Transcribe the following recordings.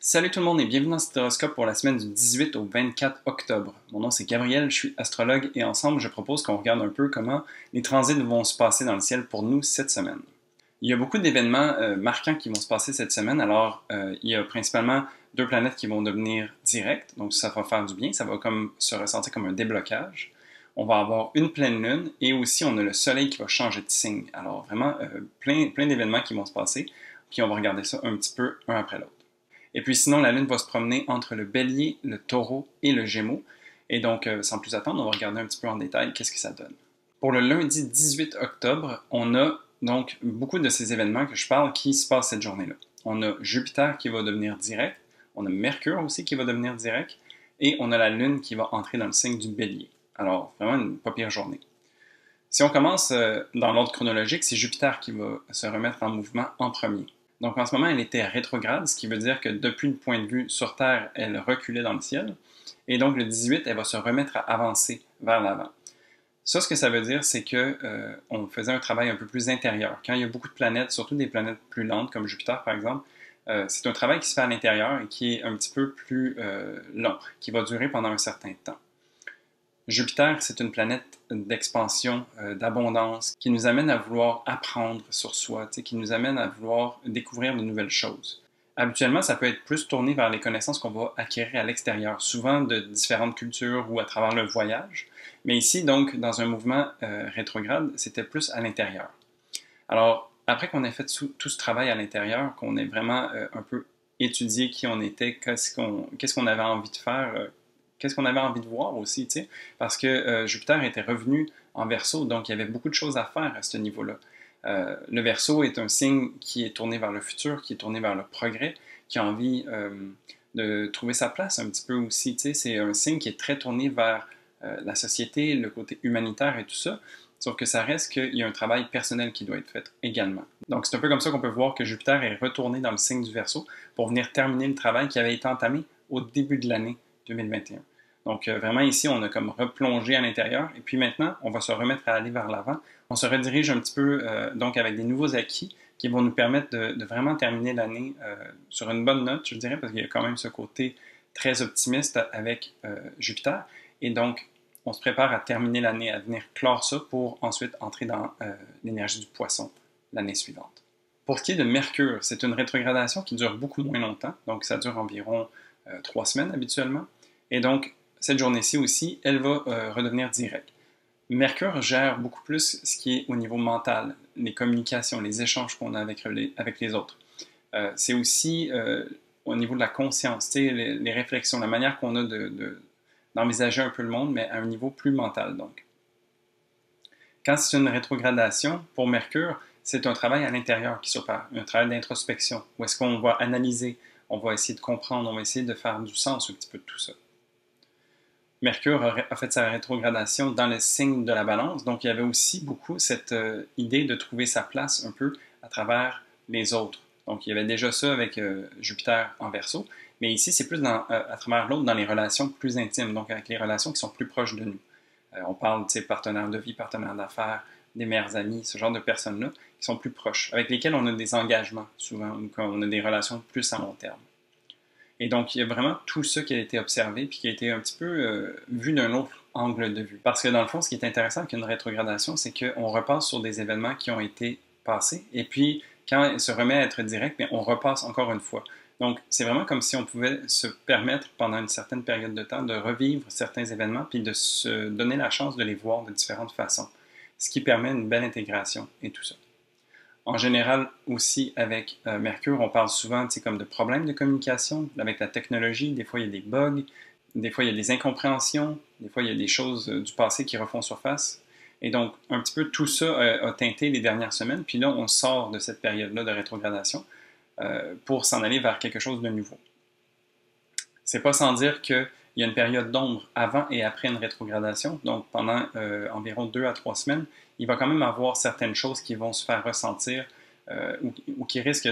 Salut tout le monde et bienvenue dans cet horoscope pour la semaine du 18 au 24 octobre. Mon nom c'est Gabriel, je suis astrologue et ensemble je propose qu'on regarde un peu comment les transits vont se passer dans le ciel pour nous cette semaine. Il y a beaucoup d'événements marquants qui vont se passer cette semaine. Alors, il y a principalement deux planètes qui vont devenir directes, donc ça va faire du bien, ça va comme se ressentir comme un déblocage. On va avoir une pleine lune et aussi on a le soleil qui va changer de signe. Alors vraiment, plein d'événements qui vont se passer, puis on va regarder ça un petit peu un après l'autre. Et puis sinon, la Lune va se promener entre le Bélier, le Taureau et le Gémeaux. Et donc, sans plus attendre, on va regarder un petit peu en détail qu'est-ce que ça donne. Pour le lundi 18 octobre, on a donc beaucoup de ces événements que je parle qui se passent cette journée-là. On a Jupiter qui va devenir direct, on a Mercure aussi qui va devenir direct, et on a la Lune qui va entrer dans le signe du Bélier. Alors, vraiment une pas pire journée. Si on commence dans l'ordre chronologique, c'est Jupiter qui va se remettre en mouvement en premier. Donc en ce moment, elle était rétrograde, ce qui veut dire que depuis le point de vue sur Terre, elle reculait dans le ciel. Et donc le 18, elle va se remettre à avancer vers l'avant. Ça, ce que ça veut dire, c'est que on faisait un travail un peu plus intérieur. Quand il y a beaucoup de planètes, surtout des planètes plus lentes comme Jupiter par exemple, c'est un travail qui se fait à l'intérieur et qui est un petit peu plus long, qui va durer pendant un certain temps. Jupiter, c'est une planète d'expansion, d'abondance, qui nous amène à vouloir apprendre sur soi, qui nous amène à vouloir découvrir de nouvelles choses. Habituellement, ça peut être plus tourné vers les connaissances qu'on va acquérir à l'extérieur, souvent de différentes cultures ou à travers le voyage. Mais ici, donc, dans un mouvement rétrograde, c'était plus à l'intérieur. Alors, après qu'on ait fait tout ce travail à l'intérieur, qu'on ait vraiment un peu étudié qui on était, qu'est-ce qu'on avait envie de faire, qu'est-ce qu'on avait envie de voir aussi, tu sais, parce que Jupiter était revenu en Verseau, donc il y avait beaucoup de choses à faire à ce niveau-là. Le Verseau est un signe qui est tourné vers le futur, qui est tourné vers le progrès, qui a envie de trouver sa place un petit peu aussi, tu sais, c'est un signe qui est très tourné vers la société, le côté humanitaire et tout ça, sauf que ça reste qu'il y a un travail personnel qui doit être fait également. Donc c'est un peu comme ça qu'on peut voir que Jupiter est retourné dans le signe du Verseau pour venir terminer le travail qui avait été entamé au début de l'année 2021. Donc vraiment ici, on a comme replongé à l'intérieur et puis maintenant, on va se remettre à aller vers l'avant. On se redirige un petit peu donc avec des nouveaux acquis qui vont nous permettre de vraiment terminer l'année sur une bonne note, je dirais, parce qu'il y a quand même ce côté très optimiste avec Jupiter. Et donc, on se prépare à terminer l'année, à venir clore ça pour ensuite entrer dans l'énergie du poisson l'année suivante. Pour ce qui est de Mercure, c'est une rétrogradation qui dure beaucoup moins longtemps, donc ça dure environ 3 semaines habituellement. Et donc, cette journée-ci aussi, elle va redevenir directe. Mercure gère beaucoup plus ce qui est au niveau mental, les communications, les échanges qu'on a avec les autres. C'est aussi au niveau de la conscience, les réflexions, la manière qu'on a d'envisager un peu le monde, mais à un niveau plus mental donc. Quand c'est une rétrogradation, pour Mercure, c'est un travail à l'intérieur qui s'opère, un travail d'introspection, où est-ce qu'on va analyser, on va essayer de comprendre, on va essayer de faire du sens un petit peu de tout ça. Mercure a fait sa rétrogradation dans le signe de la balance, donc il y avait aussi beaucoup cette idée de trouver sa place un peu à travers les autres. Donc il y avait déjà ça avec Jupiter en Verseau, mais ici c'est plus à travers l'autre dans les relations plus intimes, donc avec les relations qui sont plus proches de nous. On parle de partenaires de vie, partenaires d'affaires, des meilleurs amis, ce genre de personnes-là qui sont plus proches, avec lesquelles on a des engagements souvent, ou qu'on a des relations plus à long terme. Et donc, il y a vraiment tout ça qui a été observé puis qui a été un petit peu vu d'un autre angle de vue. Parce que dans le fond, ce qui est intéressant avec une rétrogradation, c'est qu'on repasse sur des événements qui ont été passés et puis quand elle se remet à être direct, on repasse encore une fois. Donc, c'est vraiment comme si on pouvait se permettre pendant une certaine période de temps de revivre certains événements puis de se donner la chance de les voir de différentes façons. Ce qui permet une belle intégration et tout ça. En général, aussi avec Mercure, on parle souvent comme de problèmes de communication avec la technologie. Des fois, il y a des bugs, des fois, il y a des incompréhensions, des fois, il y a des choses du passé qui refont surface. Et donc, un petit peu tout ça a teinté les dernières semaines. Puis là, on sort de cette période-là de rétrogradation pour s'en aller vers quelque chose de nouveau. C'est pas sans dire qu'il y a une période d'ombre avant et après une rétrogradation. Donc, pendant environ 2 à 3 semaines, il va quand même avoir certaines choses qui vont se faire ressentir ou qui risquent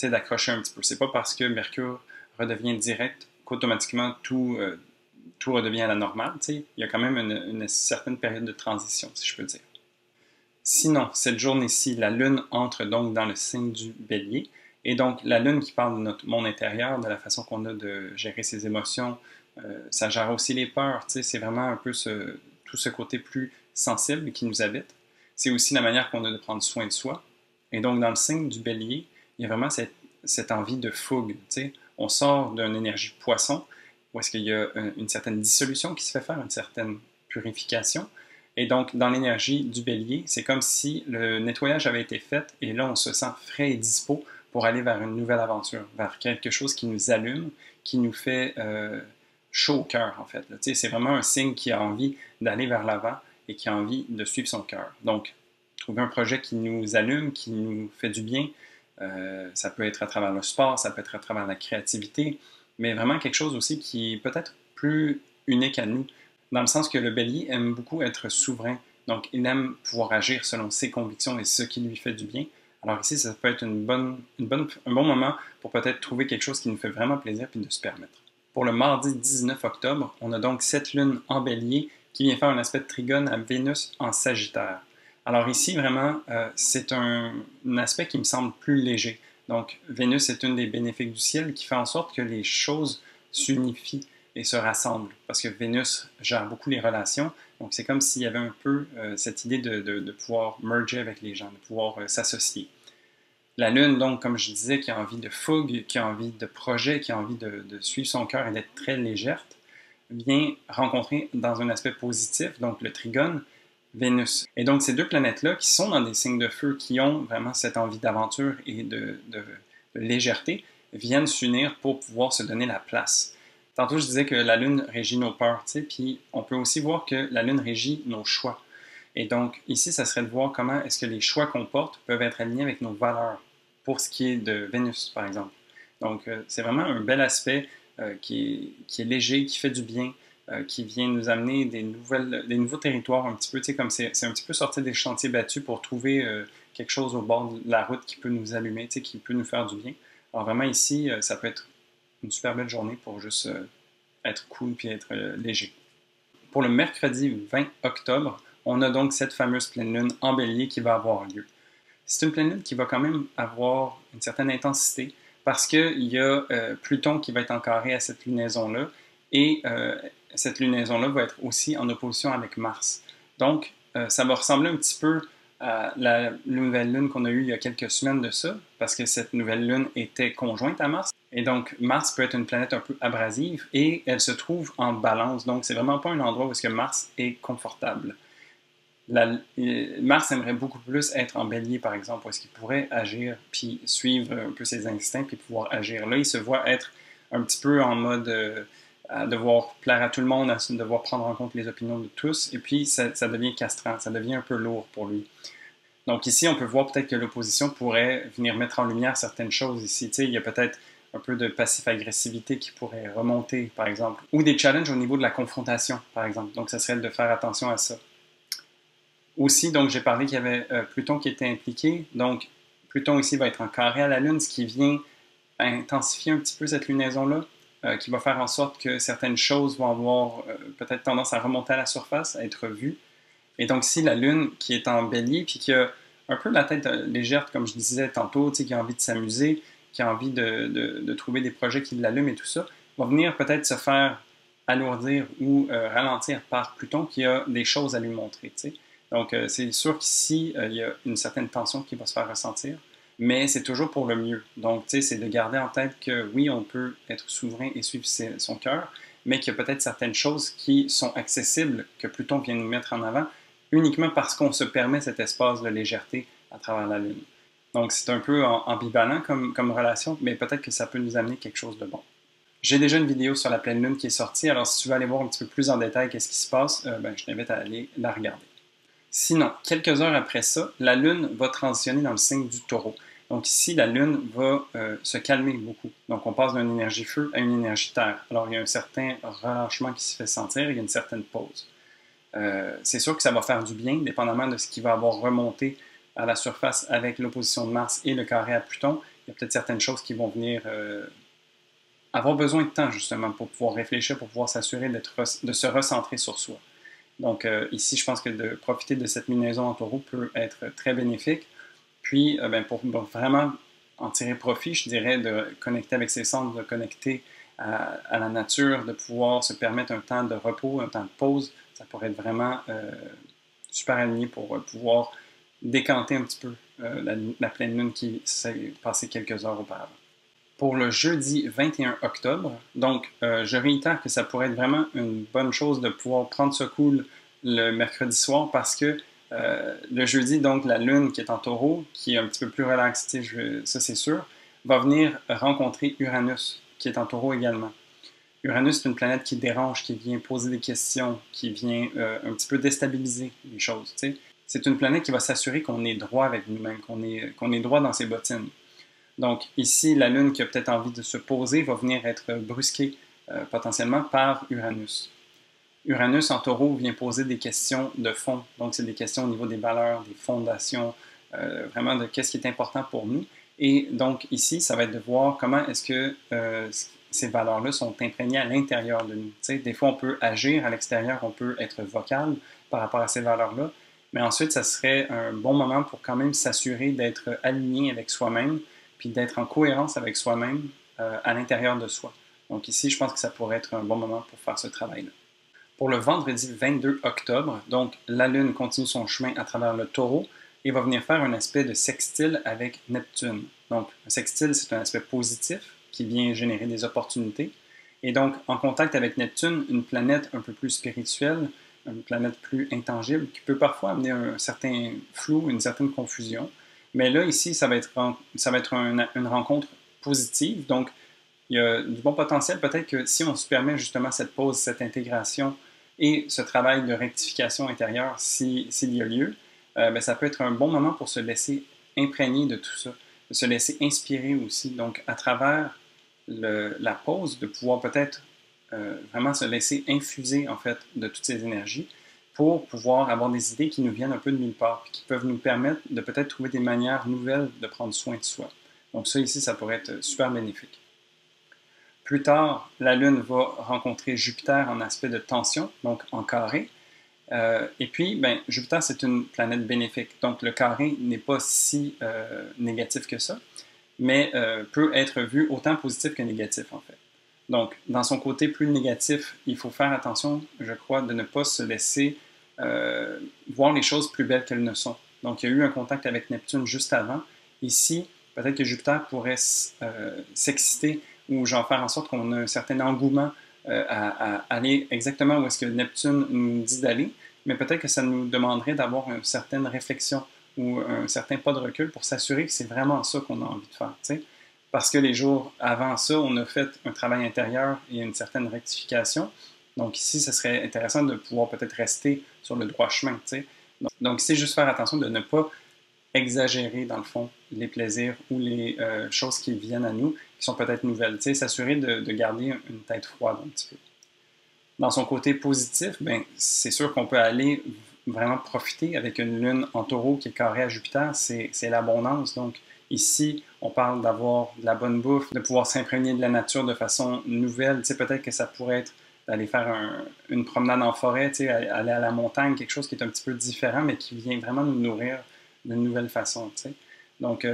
d'accrocher un petit peu. C'est pas parce que Mercure redevient direct qu'automatiquement tout redevient à la normale. Il y a quand même une certaine période de transition, si je peux dire. Sinon, cette journée-ci, la Lune entre donc dans le signe du Bélier Et donc, la Lune qui parle de notre monde intérieur, de la façon qu'on a de gérer ses émotions, ça gère aussi les peurs. C'est vraiment un peu tout ce côté plus sensible qui nous habite. C'est aussi la manière qu'on a de prendre soin de soi. Et donc, dans le signe du bélier, il y a vraiment cette envie de fougue. On sort d'une énergie poisson, où est-ce qu'il y a une certaine dissolution qui se fait faire, une certaine purification. Et donc, dans l'énergie du bélier, c'est comme si le nettoyage avait été fait, et là, on se sent frais et dispo pour aller vers une nouvelle aventure, vers quelque chose qui nous allume, qui nous fait chaud au cœur, en fait. C'est vraiment un signe qui a envie d'aller vers l'avant et qui a envie de suivre son cœur. Donc, trouver un projet qui nous allume, qui nous fait du bien, ça peut être à travers le sport, ça peut être à travers la créativité, mais vraiment quelque chose aussi qui est peut-être plus unique à nous, dans le sens que le bélier aime beaucoup être souverain. Donc, il aime pouvoir agir selon ses convictions et ce qui lui fait du bien. Alors ici, ça peut être un bon moment pour peut-être trouver quelque chose qui nous fait vraiment plaisir puis de se permettre. Pour le mardi 19 octobre, on a donc cette lune en bélier qui vient faire un aspect de trigone à Vénus en Sagittaire. Alors ici, vraiment, c'est un aspect qui me semble plus léger. Donc, Vénus est une des bénéfiques du ciel qui fait en sorte que les choses s'unifient et se rassemblent. Parce que Vénus gère beaucoup les relations. Donc, c'est comme s'il y avait un peu cette idée de pouvoir merger avec les gens, de pouvoir s'associer. La Lune, donc, comme je disais, qui a envie de fougue, qui a envie de projet, qui a envie de suivre son cœur et d'être très légère, vient rencontrer dans un aspect positif, donc le trigone, Vénus. Et donc, ces deux planètes-là, qui sont dans des signes de feu, qui ont vraiment cette envie d'aventure et de légèreté, viennent s'unir pour pouvoir se donner la place. Tantôt, je disais que la Lune régit nos peurs, puis on peut aussi voir que la Lune régit nos choix. Et donc, ici, ça serait de voir comment est-ce que les choix qu'on porte peuvent être alignés avec nos valeurs, pour ce qui est de Vénus, par exemple. Donc, c'est vraiment un bel aspect qui est léger, qui fait du bien, qui vient nous amener des nouveaux territoires un petit peu, tu sais, comme c'est un petit peu sortir des chantiers battus pour trouver quelque chose au bord de la route qui peut nous allumer, tu sais, qui peut nous faire du bien. Alors vraiment ici, ça peut être une super belle journée pour juste être cool puis être léger. Pour le mercredi 20 octobre, on a donc cette fameuse pleine lune en bélier qui va avoir lieu. C'est une pleine lune qui va quand même avoir une certaine intensité parce qu'il y a Pluton qui va être en carré à cette lunaison-là et cette lunaison-là va être aussi en opposition avec Mars. Donc, ça va ressembler un petit peu à la nouvelle lune qu'on a eue il y a quelques semaines de ça, parce que cette nouvelle lune était conjointe à Mars. Et donc, Mars peut être une planète un peu abrasive et elle se trouve en balance. Donc, c'est vraiment pas un endroit où est-ce que Mars est confortable. Mars aimerait beaucoup plus être en bélier, par exemple, où est-ce qu'il pourrait agir, puis suivre un peu ses instincts, puis pouvoir agir. Là, il se voit être un petit peu en mode à devoir plaire à tout le monde, à devoir prendre en compte les opinions de tous, et puis ça devient castrant, ça devient un peu lourd pour lui. Donc ici, on peut voir peut-être que l'opposition pourrait venir mettre en lumière certaines choses ici. Tu sais, il y a peut-être un peu de passif-agressivité qui pourrait remonter, par exemple, ou des challenges au niveau de la confrontation, par exemple. Donc, ça serait de faire attention à ça. Aussi, donc, j'ai parlé qu'il y avait Pluton qui était impliqué. Donc, Pluton ici va être en carré à la Lune, ce qui vient intensifier un petit peu cette lunaison-là, qui va faire en sorte que certaines choses vont avoir peut-être tendance à remonter à la surface, à être vues. Et donc, si la Lune qui est en bélier, puis qui a un peu la tête légère, comme je disais tantôt, qui a envie de s'amuser, qui a envie de trouver des projets qui l'allument et tout ça, va venir peut-être se faire alourdir ou ralentir par Pluton qui a des choses à lui montrer. T'sais. Donc, c'est sûr qu'ici, il y a une certaine tension qui va se faire ressentir, mais c'est toujours pour le mieux. Donc, c'est de garder en tête que oui, on peut être souverain et suivre son cœur, mais qu'il y a peut-être certaines choses qui sont accessibles, que Pluton vient nous mettre en avant, uniquement parce qu'on se permet cet espace de légèreté à travers la Lune. Donc, c'est un peu ambivalent comme relation, mais peut-être que ça peut nous amener quelque chose de bon. J'ai déjà une vidéo sur la pleine Lune qui est sortie, alors si tu veux aller voir un petit peu plus en détail qu'est-ce qui se passe, je t'invite à aller la regarder. Sinon, quelques heures après ça, la Lune va transitionner dans le signe du Taureau. Donc ici, la Lune va se calmer beaucoup. Donc on passe d'une énergie feu à une énergie terre. Alors il y a un certain relâchement qui se fait sentir, il y a une certaine pause. C'est sûr que ça va faire du bien, dépendamment de ce qui va avoir remonté à la surface avec l'opposition de Mars et le carré à Pluton. Il y a peut-être certaines choses qui vont venir avoir besoin de temps justement pour pouvoir réfléchir, pour pouvoir s'assurer de se recentrer sur soi. Donc ici, je pense que de profiter de cette lunaison en Taureau peut être très bénéfique. Puis, pour vraiment en tirer profit, je dirais, de connecter avec ses centres, de connecter à la nature, de pouvoir se permettre un temps de repos, un temps de pause. Ça pourrait être vraiment super aligné pour pouvoir décanter un petit peu la pleine lune qui s'est passée quelques heures auparavant. Pour le jeudi 21 octobre, donc je réitère que ça pourrait être vraiment une bonne chose de pouvoir prendre ce cool le mercredi soir parce que le jeudi, donc la lune qui est en taureau, qui est un petit peu plus relaxe, ça c'est sûr, va venir rencontrer Uranus, qui est en taureau également. Uranus, c'est une planète qui dérange, qui vient poser des questions, qui vient un petit peu déstabiliser les choses. T'sais. C'est une planète qui va s'assurer qu'on est droit avec nous-mêmes, qu'on est droit dans ses bottines. Donc ici, la Lune qui a peut-être envie de se poser va venir être brusquée potentiellement par Uranus. Uranus en taureau vient poser des questions de fond. Donc c'est des questions au niveau des valeurs, des fondations, vraiment de qu'est-ce qui est important pour nous. Et donc ici, ça va être de voir comment est-ce que ces valeurs-là sont imprégnées à l'intérieur de nous. T'sais, des fois, on peut agir à l'extérieur, on peut être vocal par rapport à ces valeurs-là, mais ensuite, ça serait un bon moment pour quand même s'assurer d'être aligné avec soi-même, puis d'être en cohérence avec soi-même à l'intérieur de soi. Donc ici, je pense que ça pourrait être un bon moment pour faire ce travail-là. Pour le vendredi 22 octobre, donc la Lune continue son chemin à travers le taureau et va venir faire un aspect de sextile avec Neptune. Donc, un sextile, c'est un aspect positif qui vient générer des opportunités. Et donc, en contact avec Neptune, une planète un peu plus spirituelle, une planète plus intangible, qui peut parfois amener un certain flou, une certaine confusion. Mais là, ici, ça va être une rencontre positive. Donc, il y a du bon potentiel. Peut-être que si on se permet justement cette pause, cette intégration et ce travail de rectification intérieure, s'il y a lieu, ben, ça peut être un bon moment pour se laisser imprégner de tout ça, de se laisser inspirer aussi. Donc, à travers la pause, de pouvoir peut-être vraiment se laisser infuser en fait de toutes ces énergies pour pouvoir avoir des idées qui nous viennent un peu de nulle part, puis qui peuvent nous permettre de peut-être trouver des manières nouvelles de prendre soin de soi. Donc ça ici, ça pourrait être super bénéfique. Plus tard, la Lune va rencontrer Jupiter en aspect de tension, donc en carré. Et puis, ben, Jupiter, c'est une planète bénéfique. Donc, le carré n'est pas si négatif que ça, mais peut être vu autant positif que négatif, en fait. Donc, dans son côté plus négatif, il faut faire attention, je crois, de ne pas se laisser voir les choses plus belles qu'elles ne sont. Donc, il y a eu un contact avec Neptune juste avant. Ici, peut-être que Jupiter pourrait s'exciter ou genre faire en sorte qu'on a un certain engouement à aller exactement où est-ce que Neptune nous dit d'aller, mais peut-être que ça nous demanderait d'avoir une certaine réflexion ou un certain pas de recul pour s'assurer que c'est vraiment ça qu'on a envie de faire. T'sais? Parce que les jours avant ça, on a fait un travail intérieur et une certaine rectification. Donc ici, ce serait intéressant de pouvoir peut-être rester sur le droit chemin. T'sais? Donc c'est juste faire attention de ne pas exagérer, dans le fond, les plaisirs ou les choses qui viennent à nous, qui sont peut-être nouvelles. S'assurer de garder une tête froide un petit peu. Dans son côté positif, ben, c'est sûr qu'on peut aller vraiment profiter avec une lune en taureau qui est carrée à Jupiter, c'est l'abondance. Donc ici, on parle d'avoir de la bonne bouffe, de pouvoir s'imprégner de la nature de façon nouvelle. Peut-être que ça pourrait être d'aller faire une promenade en forêt, aller à la montagne, quelque chose qui est un petit peu différent, mais qui vient vraiment nous nourrir d'une nouvelle façon. Donc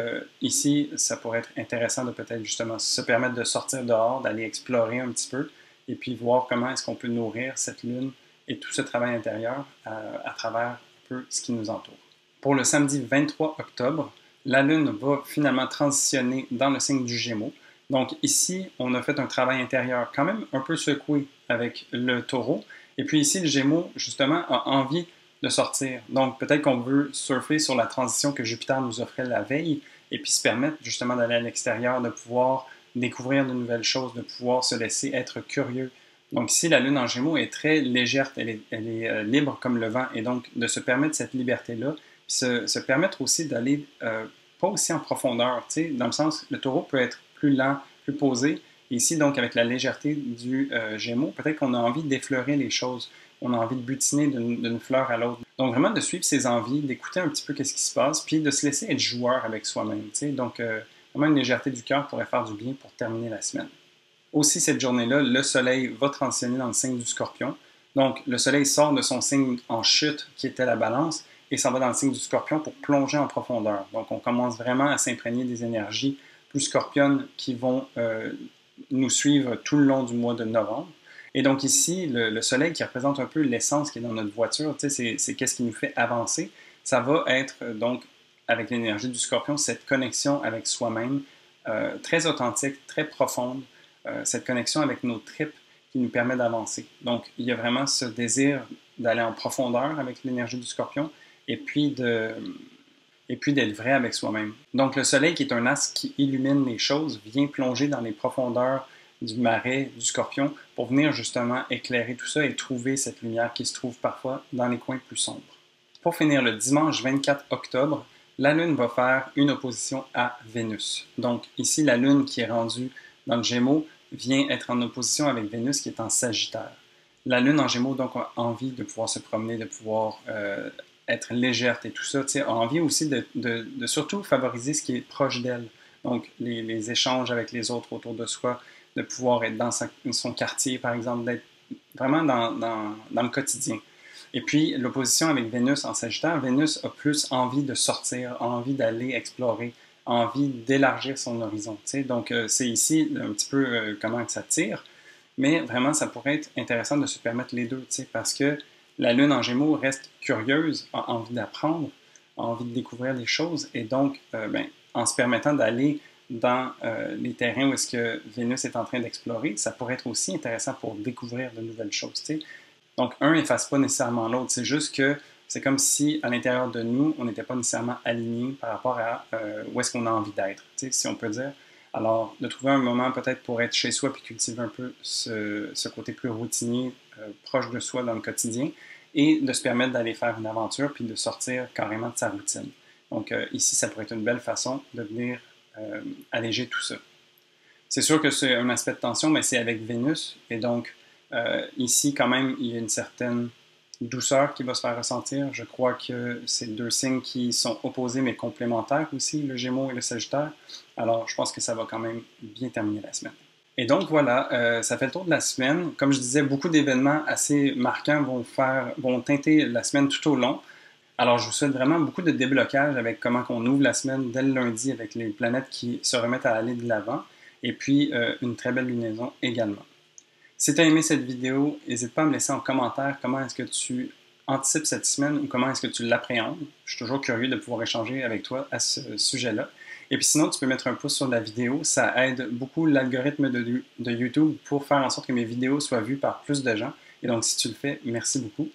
ici, ça pourrait être intéressant de peut-être justement se permettre de sortir dehors, d'aller explorer un petit peu, et puis voir comment est-ce qu'on peut nourrir cette lune et tout ce travail intérieur à travers un peu ce qui nous entoure. Pour le samedi 23 octobre, la lune va finalement transitionner dans le signe du Gémeaux. Donc ici, on a fait un travail intérieur quand même un peu secoué avec le taureau. Et puis ici, le Gémeaux, justement, a envie de sortir. Donc peut-être qu'on veut surfer sur la transition que Jupiter nous offrait la veille et puis se permettre justement d'aller à l'extérieur, de pouvoir découvrir de nouvelles choses, de pouvoir se laisser être curieux. Donc ici, la lune en Gémeaux est très légère, elle est libre comme le vent, et donc de se permettre cette liberté-là, puis se permettre aussi d'aller pas aussi en profondeur, dans le sens, le taureau peut être plus lent, plus posé, et ici, donc, avec la légèreté du Gémeaux, peut-être qu'on a envie d'effleurer les choses, on a envie de butiner d'une fleur à l'autre. Donc vraiment de suivre ses envies, d'écouter un petit peu qu'est-ce qui se passe, puis de se laisser être joueur avec soi-même, donc vraiment une légèreté du cœur pourrait faire du bien pour terminer la semaine. Aussi, cette journée-là, le soleil va transitionner dans le signe du Scorpion. Donc, le soleil sort de son signe en chute, qui était la balance, et s'en va dans le signe du Scorpion pour plonger en profondeur. Donc, on commence vraiment à s'imprégner des énergies plus scorpionnes qui vont nous suivre tout le long du mois de novembre. Et donc ici, le soleil qui représente un peu l'essence qui est dans notre voiture, c'est qu'est-ce qui nous fait avancer. Ça va être donc, avec l'énergie du scorpion, cette connexion avec soi-même, très authentique, très profonde, cette connexion avec nos tripes qui nous permet d'avancer. Donc, il y a vraiment ce désir d'aller en profondeur avec l'énergie du scorpion et puis d'être vrai avec soi-même. Donc, le soleil, qui est un astre qui illumine les choses, vient plonger dans les profondeurs du marais du scorpion pour venir justement éclairer tout ça et trouver cette lumière qui se trouve parfois dans les coins plus sombres. Pour finir, le dimanche 24 octobre, la Lune va faire une opposition à Vénus. Donc ici, la Lune qui est rendue dans le Gémeaux vient être en opposition avec Vénus qui est en Sagittaire. La Lune en Gémeaux donc a envie de pouvoir se promener, de pouvoir être légère et tout ça, a envie aussi de surtout favoriser ce qui est proche d'elle. Donc les échanges avec les autres autour de soi, de pouvoir être dans son quartier, par exemple, d'être vraiment dans le quotidien. Et puis, l'opposition avec Vénus en Sagittaire, Vénus a plus envie de sortir, a envie d'aller explorer, a envie d'élargir son horizon. Donc, c'est ici un petit peu comment que ça tire, mais vraiment, ça pourrait être intéressant de se permettre les deux, parce que la Lune en Gémeaux reste curieuse, a envie d'apprendre, a envie de découvrir des choses, et donc, en se permettant d'aller dans les terrains où est-ce que Vénus est en train d'explorer, ça pourrait être aussi intéressant pour découvrir de nouvelles choses. T'sais. Donc, un n'efface pas nécessairement l'autre. C'est juste que c'est comme si, à l'intérieur de nous, on n'était pas nécessairement aligné par rapport à où est-ce qu'on a envie d'être, si on peut dire. Alors, de trouver un moment peut-être pour être chez soi puis cultiver un peu ce côté plus routinier, proche de soi dans le quotidien, et de se permettre d'aller faire une aventure puis de sortir carrément de sa routine. Donc, ici, ça pourrait être une belle façon de venir alléger tout ça. C'est sûr que c'est un aspect de tension, mais c'est avec Vénus. Et donc, ici, quand même, il y a une certaine douceur qui va se faire ressentir. Je crois que c'est deux signes qui sont opposés, mais complémentaires aussi, le Gémeaux et le Sagittaire. Alors, je pense que ça va quand même bien terminer la semaine. Et donc, voilà, ça fait le tour de la semaine. Comme je disais, beaucoup d'événements assez marquants vont teinter la semaine tout au long. Alors, je vous souhaite vraiment beaucoup de déblocage avec comment on ouvre la semaine dès le lundi avec les planètes qui se remettent à aller de l'avant et puis une très belle lunaison également. Si tu as aimé cette vidéo, n'hésite pas à me laisser en commentaire comment est-ce que tu anticipes cette semaine ou comment est-ce que tu l'appréhendes. Je suis toujours curieux de pouvoir échanger avec toi à ce sujet-là. Et puis sinon, tu peux mettre un pouce sur la vidéo. Ça aide beaucoup l'algorithme de YouTube pour faire en sorte que mes vidéos soient vues par plus de gens. Et donc, si tu le fais, merci beaucoup.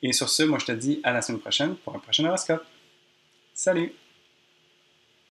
Et sur ce, moi, je te dis à la semaine prochaine pour un prochain horoscope. Salut!